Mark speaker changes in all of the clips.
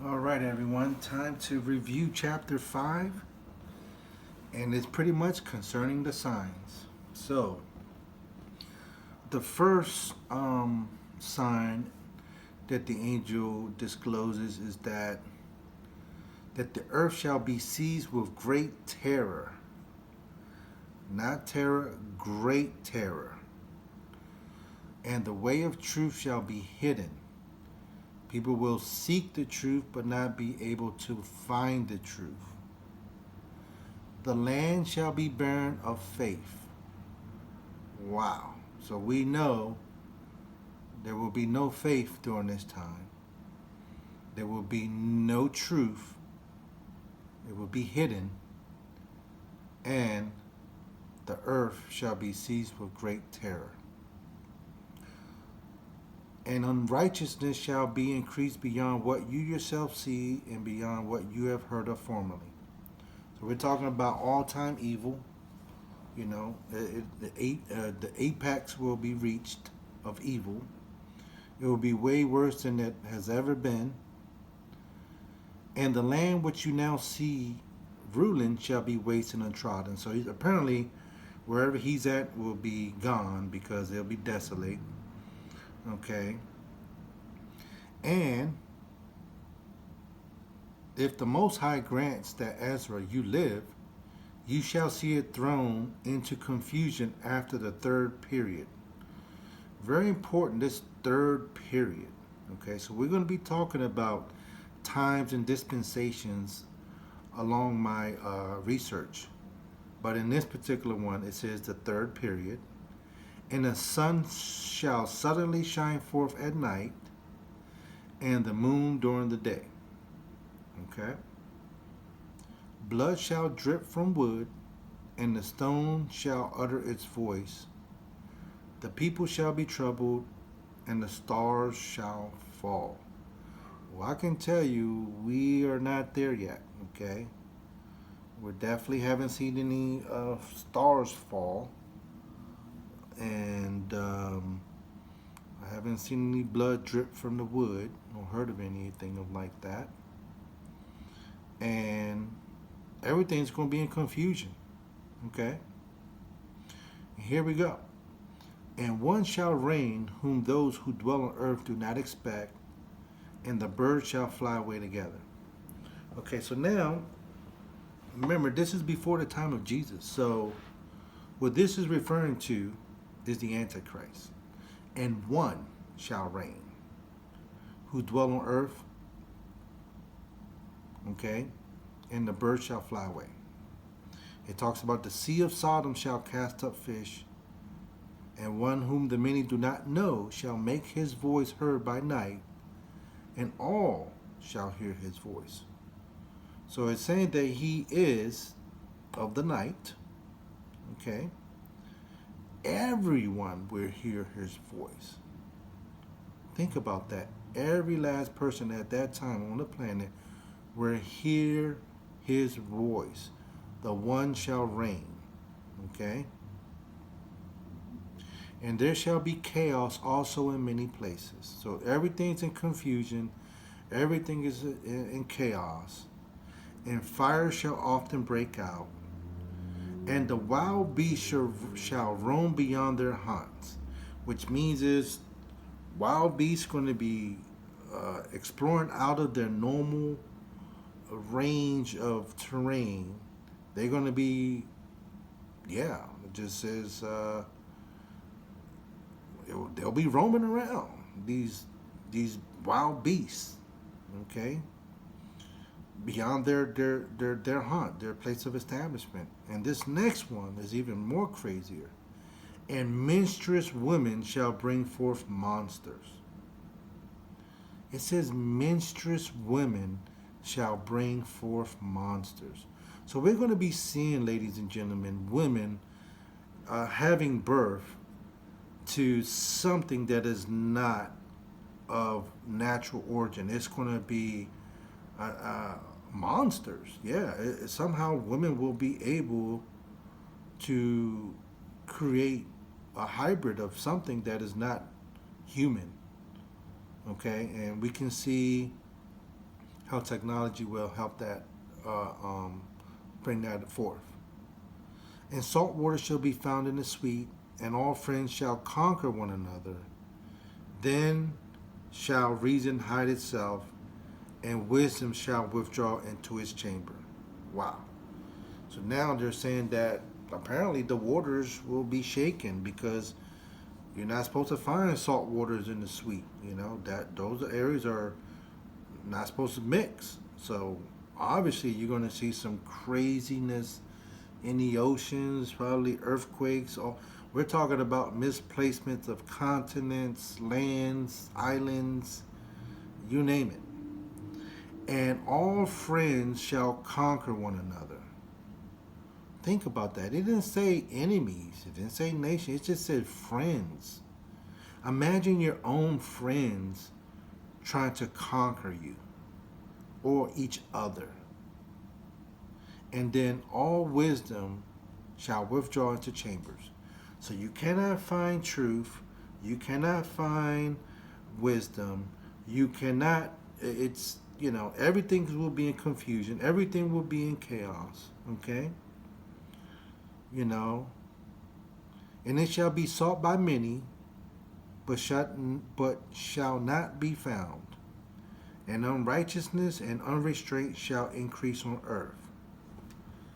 Speaker 1: All right, everyone, time to review chapter 5, and it's pretty much concerning the signs. So, the first sign that the angel discloses is that the earth shall be seized with great terror. Not terror, great terror. And the way of truth shall be hidden. People will seek the truth but not be able to find the truth. The land shall be barren of faith. Wow. So we know there will be no faith during this time. There will be no truth. It will be hidden. And the earth shall be seized with great terror. And unrighteousness shall be increased beyond what you yourself see and beyond what you have heard of formerly. So we're talking about all-time evil. You know, the apex will be reached of evil. It will be way worse than it has ever been. And the land which you now see ruling shall be waste and untrodden. So apparently, wherever he's at will be gone because it'll be desolate. Okay. And if the Most High grants that Esdra you live, you shall see it thrown into confusion after the third period. Very important, this third period. Okay, so we're going to be talking about times and dispensations along my research. But in this particular one, it says the third period. And the sun shall suddenly shine forth at night, and the moon during the day. Okay? Blood shall drip from wood, and the stone shall utter its voice. The people shall be troubled, and the stars shall fall. Well, I can tell you, we are not there yet, okay? We definitely haven't seen any stars fall. And I haven't seen any blood drip from the wood or heard of anything of like that. And everything's going to be in confusion. Okay? And here we go. And one shall reign whom those who dwell on earth do not expect, and the birds shall fly away together. Okay, so now, remember, this is before the time of Jesus. So what this is referring to is the Antichrist. And one shall reign who dwell on earth, okay, and the birds shall fly away. It talks about the sea of Sodom shall cast up fish, and one whom the many do not know shall make his voice heard by night, and all shall hear his voice. So it's saying that he is of the night, okay? Everyone will hear his voice. Think about that. Every last person at that time on the planet will hear his voice. The one shall reign. Okay? And there shall be chaos also in many places. So everything's in confusion. Everything is in chaos. And fire shall often break out. And the wild beasts shall roam beyond their haunts, which means is wild beasts going to be exploring out of their normal range of terrain. They're going to be, yeah, it just says they'll be roaming around, these wild beasts, okay, beyond their haunt, their place of establishment. And this next one is even more crazier. And menstruous women shall bring forth monsters. It says menstruous women shall bring forth monsters. So we're going to be seeing, ladies and gentlemen, women having birth to something that is not of natural origin. It's going to be monsters. Yeah, somehow women will be able to create a hybrid of something that is not human. Okay, and we can see how technology will help that uh, um, bring that forth. And salt water shall be found in the sweet, and all friends shall conquer one another. Then shall reason hide itself, and wisdom shall withdraw into its chamber. Wow. So now they're saying that apparently the waters will be shaken because you're not supposed to find salt waters in the sweet. You know that those areas are not supposed to mix. So obviously you're going to see some craziness in the oceans, probably earthquakes. Or we're talking about misplacements of continents, lands, islands, you name it. And all friends shall conquer one another. Think about that. It didn't say enemies. It didn't say nation. It just said friends. Imagine your own friends trying to conquer you or each other. And then all wisdom shall withdraw into chambers. So you cannot find truth. You cannot find wisdom. You cannot, it's, everything will be in confusion. Everything will be in chaos. Okay? You know, and it shall be sought by many, but shall not be found. And unrighteousness and unrestraint shall increase on earth.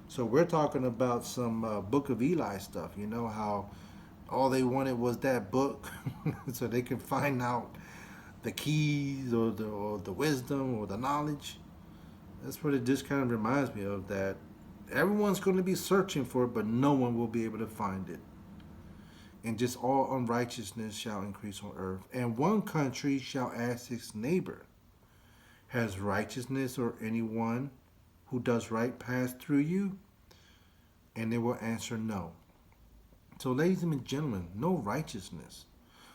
Speaker 1: So we're talking about some Book of Eli stuff. You know how all they wanted was that book, so they can find out the keys or the wisdom or the knowledge. That's what it just kind of reminds me of. That everyone's going to be searching for it, but no one will be able to find it. And just all unrighteousness shall increase on earth. And one country shall ask its neighbor, has righteousness or anyone who does right pass through you? And they will answer no. So, ladies and gentlemen, no righteousness.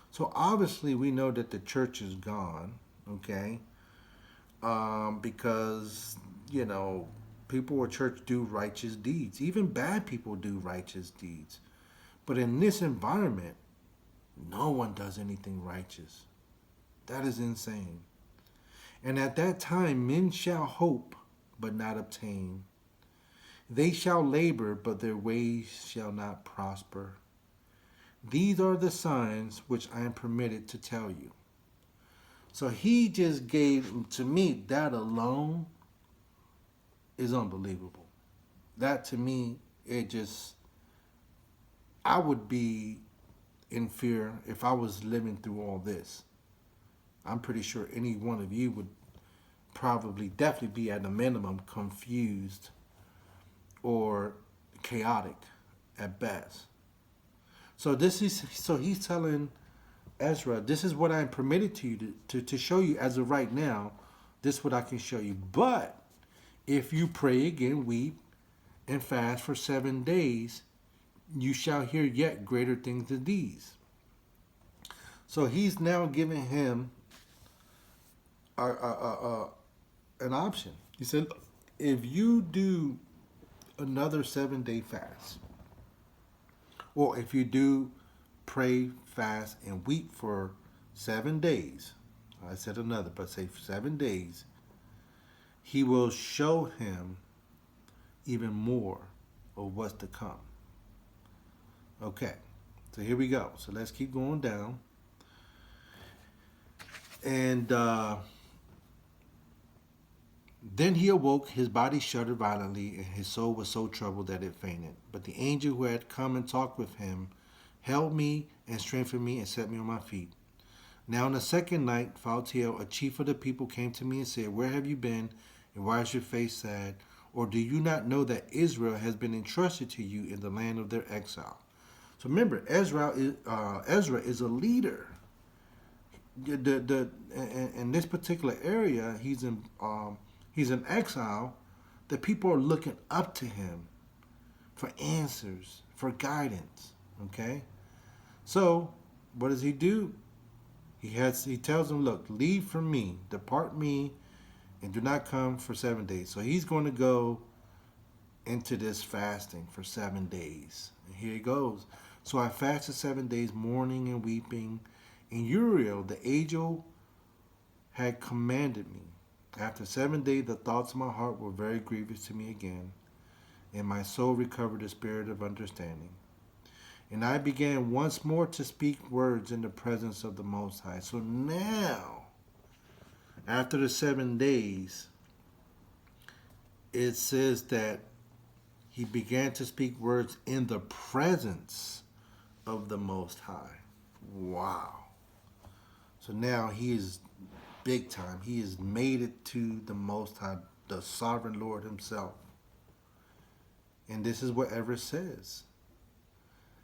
Speaker 1: So obviously we know that the church is gone, okay? Because, people at church do righteous deeds. Even bad people do righteous deeds. But in this environment, no one does anything righteous. That is insane. And at that time, men shall hope, but not obtain. They shall labor, but their ways shall not prosper. These are the signs which I am permitted to tell you. So he just gave, to me, that alone is unbelievable. That to me, I would be in fear if I was living through all this. I'm pretty sure any one of you would definitely be at a minimum confused or chaotic at best. So he's telling Ezra, this is what I'm permitted to you to show you as of right now. This is what I can show you. But if you pray again, weep, and fast for 7 days, you shall hear yet greater things than these. So he's now giving him an option. He said, if you do another 7-day fast, or if you do pray, fast, and weep for 7 days, I said another, but say 7 days, he will show him even more of what's to come. Okay, so here we go. So let's keep going down. And then he awoke, his body shuddered violently, and his soul was so troubled that it fainted. But the angel who had come and talked with him held me and strengthened me and set me on my feet. Now on the second night, Phaltiel, a chief of the people, came to me and said, where have you been, and why is your face sad? Or do you not know that Israel has been entrusted to you in the land of their exile? So remember, Ezra is a leader. In this particular area, he's in exile. The people are looking up to him for answers, for guidance. Okay, so what does he do? He tells them, look, leave from me, depart me, and do not come for 7 days. So he's going to go into this fasting for 7 days. And here he goes. So I fasted 7 days, mourning and weeping. And Uriel, the angel, had commanded me. After 7 days, the thoughts of my heart were very grievous to me again, and my soul recovered the spirit of understanding. And I began once more to speak words in the presence of the Most High. So now, after the 7 days, it says that he began to speak words in the presence of the Most High. Wow. So now he is big time. He has made it to the Most High, the sovereign Lord himself. And this is what Esdra says.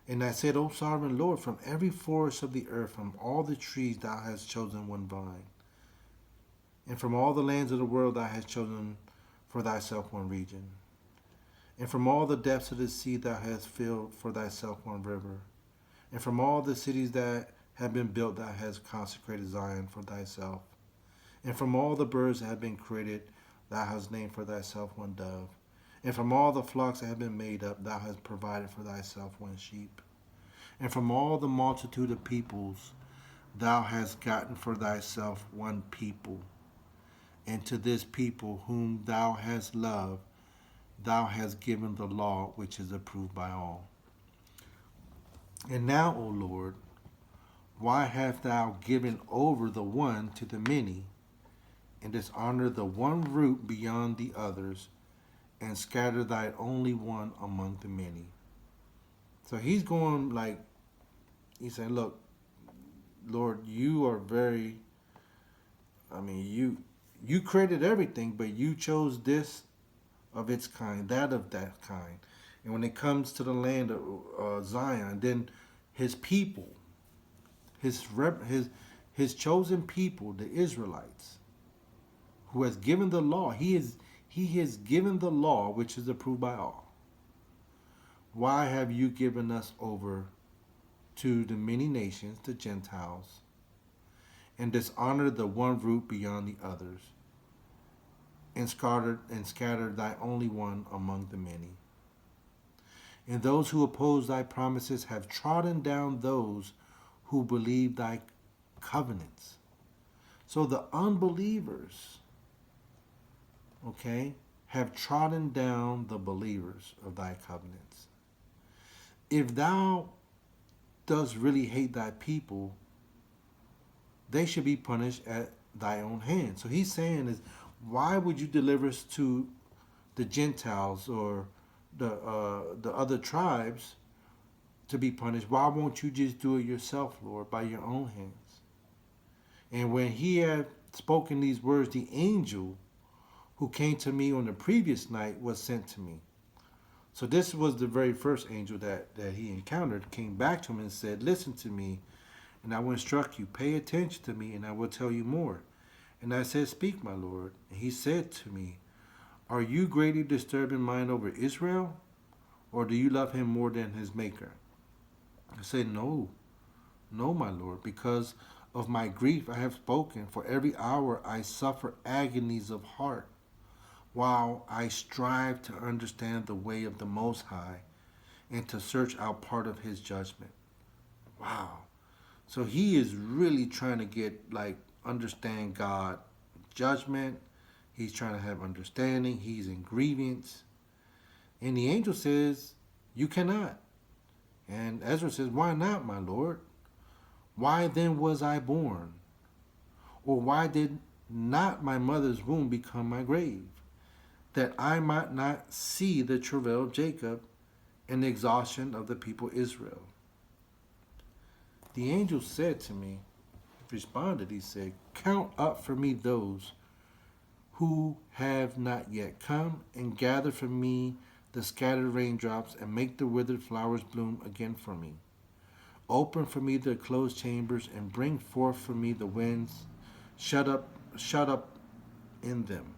Speaker 1: And I said, O sovereign Lord, from every forest of the earth, from all the trees thou hast chosen one vine. And from all the lands of the world thou hast chosen for thyself one region. And from all the depths of the sea thou hast filled for thyself one river. And from all the cities that have been built thou hast consecrated Zion for thyself. And from all the birds that have been created thou hast named for thyself one dove. And from all the flocks that have been made up thou hast provided for thyself one sheep. And from all the multitude of peoples thou hast gotten for thyself one people. And to this people whom thou hast loved thou hast given the law which is approved by all. And now, O Lord, why hast thou given over the one to the many, and dishonored the one root beyond the others, and scattered thy only one among the many? So he's going like, he's saying, look, Lord, you are very, you created everything, but you chose this of its kind, that of that kind. And when it comes to the land of Zion, then his people, his chosen people, the Israelites, who has given the law, he has given the law which is approved by all. Why have you given us over to the many nations, the Gentiles, and dishonored the one root beyond the others, and scattered thy only one among the many? And those who oppose thy promises have trodden down those who believe thy covenants. So the unbelievers, okay, have trodden down the believers of thy covenants. If thou dost really hate thy people, they should be punished at thy own hand. So he's saying is, why would you deliver us to the Gentiles or the other tribes to be punished? Why won't you just do it yourself, Lord, by your own hands? And when he had spoken these words, the angel who came to me on the previous night was sent to me. So this was the very first angel that he encountered, came back to him and said, listen to me, and I will instruct you. Pay attention to me, and I will tell you more. And I said, speak, my Lord. And he said to me, are you greatly disturbed in mind over Israel, or do you love him more than his maker? I said, no, my Lord, because of my grief I have spoken. For every hour I suffer agonies of heart, while I strive to understand the way of the Most High and to search out part of his judgment. Wow. So he is really trying to get, understand God's judgment. He's trying to have understanding. He's in grievance. And the angel says, you cannot. And Esdra says, why not, my Lord? Why then was I born? Or why did not my mother's womb become my grave, that I might not see the travail of Jacob and the exhaustion of the people Israel? The angel said to me, responded, he said, count up for me those who have not yet come, and gather for me the scattered raindrops, and make the withered flowers bloom again for me. Open for me the closed chambers, and bring forth for me the winds shut up in them.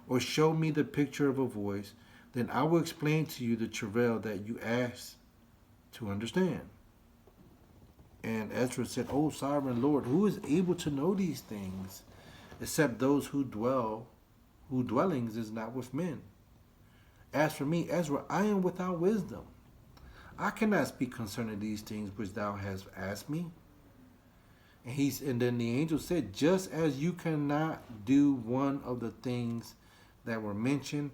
Speaker 1: Or show me the picture of a voice, then I will explain to you the travail that you ask to understand. And Esdra said, O sovereign Lord, who is able to know these things, except those whose dwellings is not with men? As for me, Esdra, I am without wisdom. I cannot speak concerning these things which thou hast asked me. And then the angel said, just as you cannot do one of the things that were mentioned,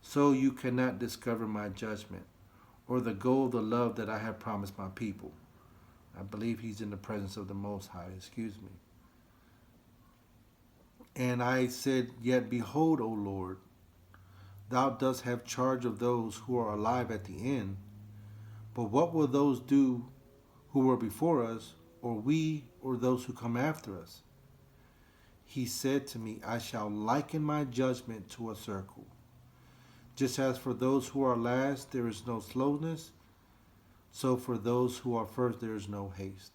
Speaker 1: so you cannot discover my judgment or the goal of the love that I have promised my people. I believe he's in the presence of the Most High, excuse me. And I said, yet behold, O Lord, thou dost have charge of those who are alive at the end. But what will those do who were before us, or we, or those who come after us? He said to me, I shall liken my judgment to a circle. Just as for those who are last there is no slowness, so for those who are first there is no haste.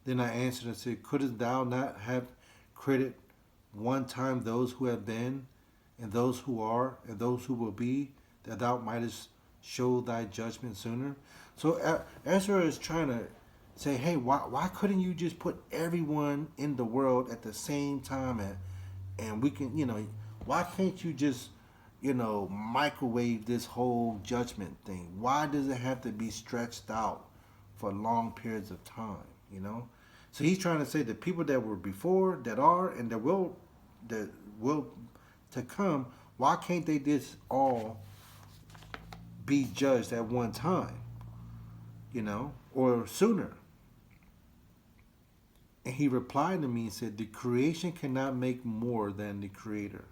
Speaker 1: Then I answered and said, couldst thou not have created one time those who have been, and those who are, and those who will be, that thou mightest show thy judgment sooner? So Ezra is trying to say, hey, why couldn't you just put everyone in the world at the same time, and we can, why can't you just, microwave this whole judgment thing? Why does it have to be stretched out for long periods of time, So he's trying to say the people that were before, that are, and that will to come, why can't they just all be judged at one time, or sooner? And he replied to me and said, the creation cannot make more than the creator.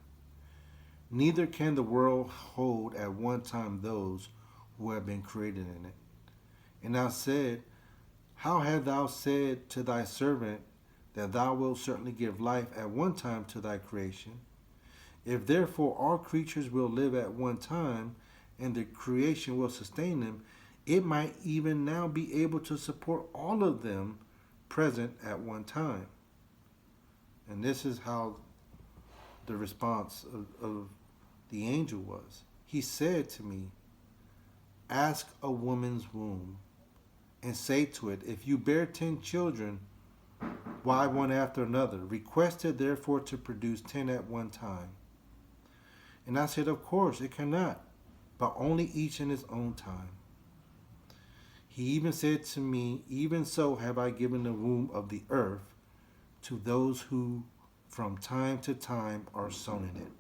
Speaker 1: Neither can the world hold at one time those who have been created in it. And I said, how hast thou said to thy servant that thou wilt certainly give life at one time to thy creation? If therefore all creatures will live at one time, and the creation will sustain them, it might even now be able to support all of them present at one time. And this is how the response of the angel was. He said to me, ask a woman's womb, and say to it, if you bear 10 children, why one after another? Request it therefore to produce 10 at one time. And I said, of course, it cannot, but only each in its own time. He even said to me, even so have I given the womb of the earth to those who from time to time are sown in it.